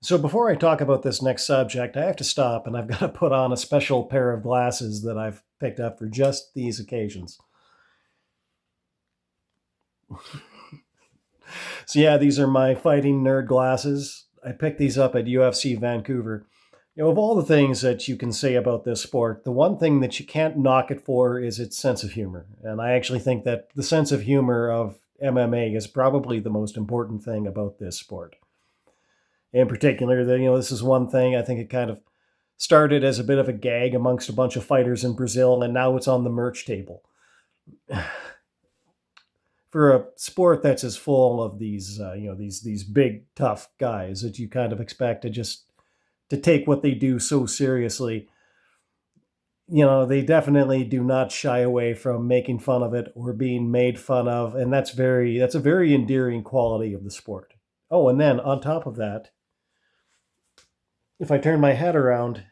So before I talk about this next subject, I have to stop and I've got to put on a special pair of glasses that I've picked up for just these occasions. So yeah, these are my fighting nerd glasses. I picked these up at UFC Vancouver. Of all the things that you can say about this sport, the one thing that you can't knock it for is its sense of humor. And I actually think that the sense of humor of MMA is probably the most important thing about this sport. In particular, this is one thing I think it kind of started as a bit of a gag amongst a bunch of fighters in Brazil, and now it's on the merch table. For a sport that's as full of these big tough guys that you kind of expect to take what they do so seriously, they definitely do not shy away from making fun of it or being made fun of, and that's a very endearing quality of the sport. Oh, and then on top of that, if I turn my head around,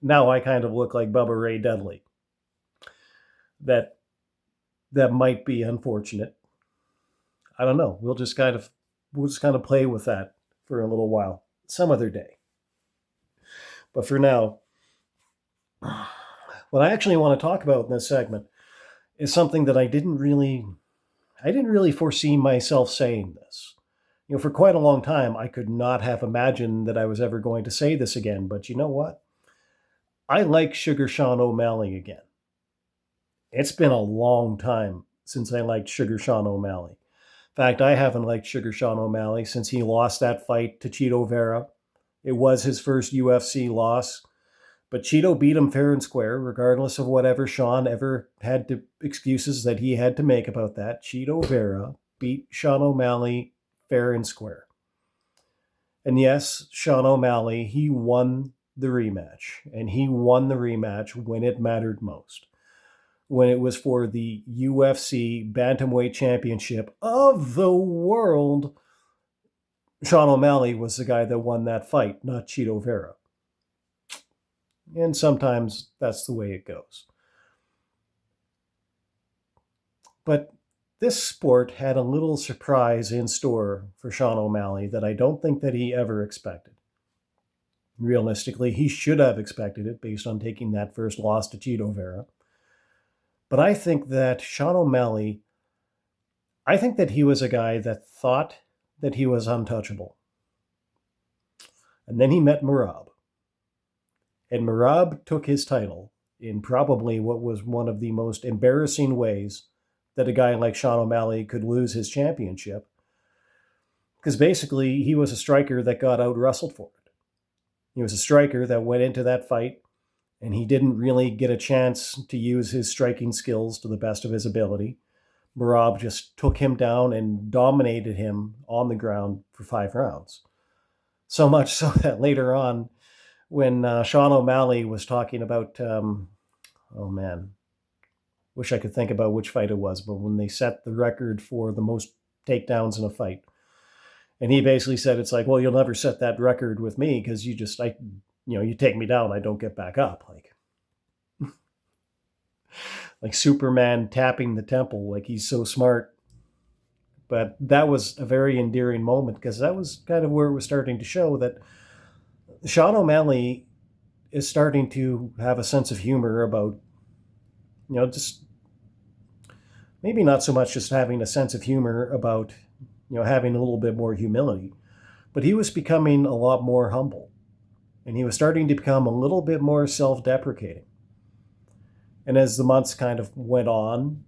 now I kind of look like Bubba Ray Dudley. That that might be unfortunate. I don't know. We'll just kind of play with that for a little while, some other day. But for now, what I actually want to talk about in this segment is something that I didn't really foresee myself saying this. For quite a long time, I could not have imagined that I was ever going to say this again. But you know what? I like Sugar Sean O'Malley again. It's been a long time since I liked Sugar Sean O'Malley. In fact, I haven't liked Sugar Sean O'Malley since he lost that fight to Cheeto Vera. It was his first UFC loss, but Cheeto beat him fair and square, regardless of whatever Sean ever had to excuses that he had to make about that. Cheeto Vera beat Sean O'Malley fair and square. And yes, Sean O'Malley, he won the rematch, and he won the rematch when it mattered most, when it was for the UFC Bantamweight Championship of the world. Sean O'Malley was the guy that won that fight, not Cheeto Vera. And sometimes that's the way it goes. But this sport had a little surprise in store for Sean O'Malley that I don't think that he ever expected. Realistically, he should have expected it based on taking that first loss to Cheeto Vera. But I think that he was a guy that thought that he was untouchable. And then he met Merab. And Merab took his title in probably what was one of the most embarrassing ways that a guy like Sean O'Malley could lose his championship. Because basically, he was a striker that got out wrestled for it. He was a striker that went into that fight and he didn't really get a chance to use his striking skills to the best of his ability. Merab just took him down and dominated him on the ground for 5 rounds. So much so that later on, when Sean O'Malley was talking about, oh man, wish I could think about which fight it was, but when they set the record for the most takedowns in a fight, and he basically said, it's like, well, you'll never set that record with me because you take me down, I don't get back up. Like Superman tapping the temple, like he's so smart. But that was a very endearing moment because that was kind of where it was starting to show that Sean O'Malley is starting to have a sense of humor about, just maybe not so much just having a sense of humor about, having a little bit more humility, but he was becoming a lot more humble and he was starting to become a little bit more self deprecating. And as the months kind of went on,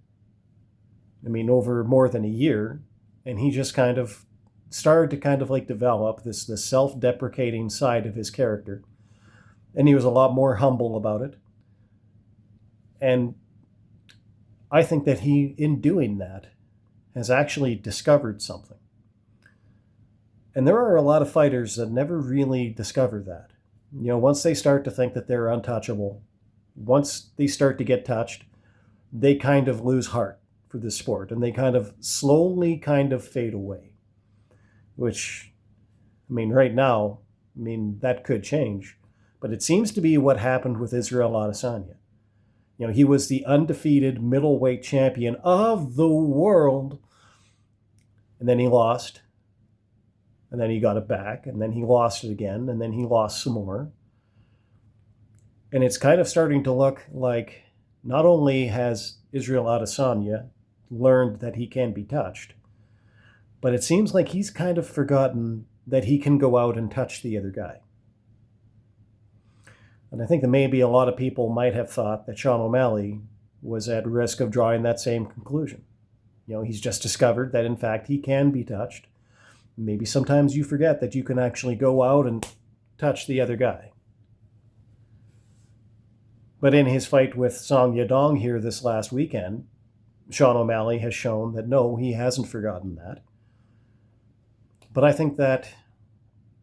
over more than a year, and he just kind of started to kind of like develop this self deprecating side of his character. And he was a lot more humble about it. And I think that he, in doing that, has actually discovered something. And there are a lot of fighters that never really discover that. Once they start to think that they're untouchable, once they start to get touched, they kind of lose heart for this sport and they kind of slowly kind of fade away. Which, right now, that could change. But it seems to be what happened with Israel Adesanya. He was the undefeated middleweight champion of the world. and then he lost, and then he got it back, and then he lost it again, and then he lost some more. And it's kind of starting to look like not only has Israel Adesanya learned that he can be touched, but it seems like he's kind of forgotten that he can go out and touch the other guy. And I think that maybe a lot of people might have thought that Sean O'Malley was at risk of drawing that same conclusion. He's just discovered that in fact he can be touched. Maybe sometimes you forget that you can actually go out and touch the other guy. But in his fight with Song Yadong here this last weekend, Sean O'Malley has shown that no, he hasn't forgotten that. But I think that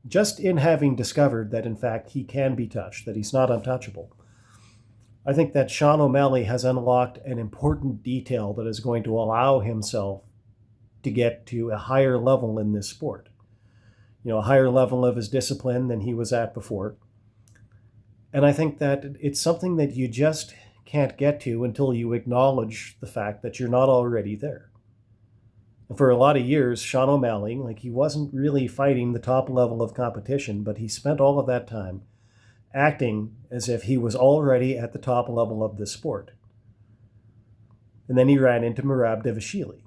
just in having discovered that in fact he can be touched, that he's not untouchable, I think that Sean O'Malley has unlocked an important detail that is going to allow himself to get to a higher level in this sport. A higher level of his discipline than he was at before. And I think that it's something that you just can't get to until you acknowledge the fact that you're not already there. And for a lot of years, Sean O'Malley, he wasn't really fighting the top level of competition, but he spent all of that time acting as if he was already at the top level of the sport. And then he ran into Merab Dvalishvili.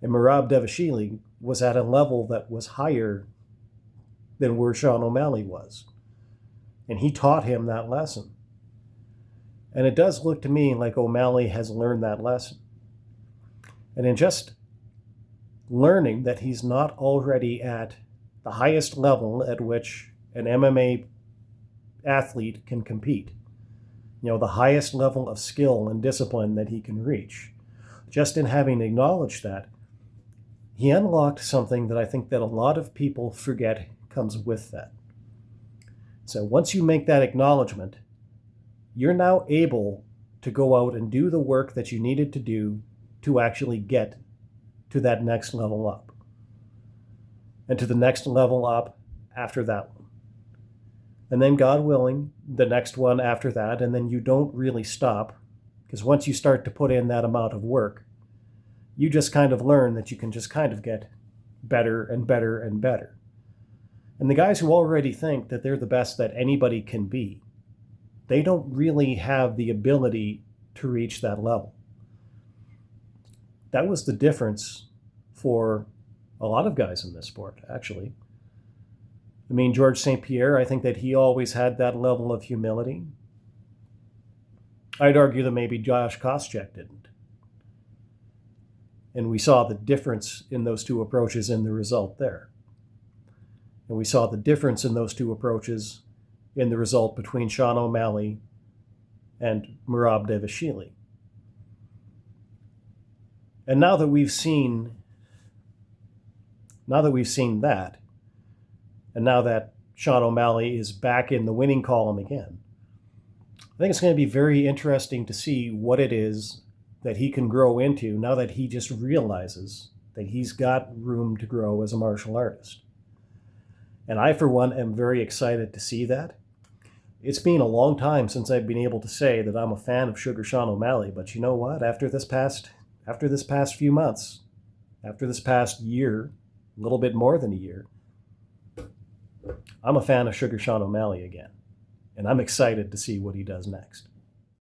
And Merab Dvalishvili was at a level that was higher than where Sean O'Malley was. And he taught him that lesson. And it does look to me like O'Malley has learned that lesson. And in just learning that he's not already at the highest level at which an MMA athlete can compete, the highest level of skill and discipline that he can reach, just in having acknowledged that, he unlocked something that I think that a lot of people forget comes with that. So once you make that acknowledgement, you're now able to go out and do the work that you needed to do to actually get to that next level up. And to the next level up after that one. And then, God willing, the next one after that, and then you don't really stop, because once you start to put in that amount of work, you just kind of learn that you can just kind of get better and better and better. And the guys who already think that they're the best that anybody can be, they don't really have the ability to reach that level. That was the difference for a lot of guys in this sport, actually. George St. Pierre, I think that he always had that level of humility. I'd argue that maybe Josh Koscheck didn't. And we saw the difference in those two approaches in the result there. And we saw the difference in those two approaches in the result between Sean O'Malley and Merab Dvalishvili. And now that we've seen that, and now that Sean O'Malley is back in the winning column again, I think it's going to be very interesting to see what it is that he can grow into now that he just realizes that he's got room to grow as a martial artist. And I, for one, am very excited to see that. It's been a long time since I've been able to say that I'm a fan of Sugar Sean O'Malley, but you know what? After this past few months, after this past year, a little bit more than a year, I'm a fan of Sugar Sean O'Malley again. And I'm excited to see what he does next.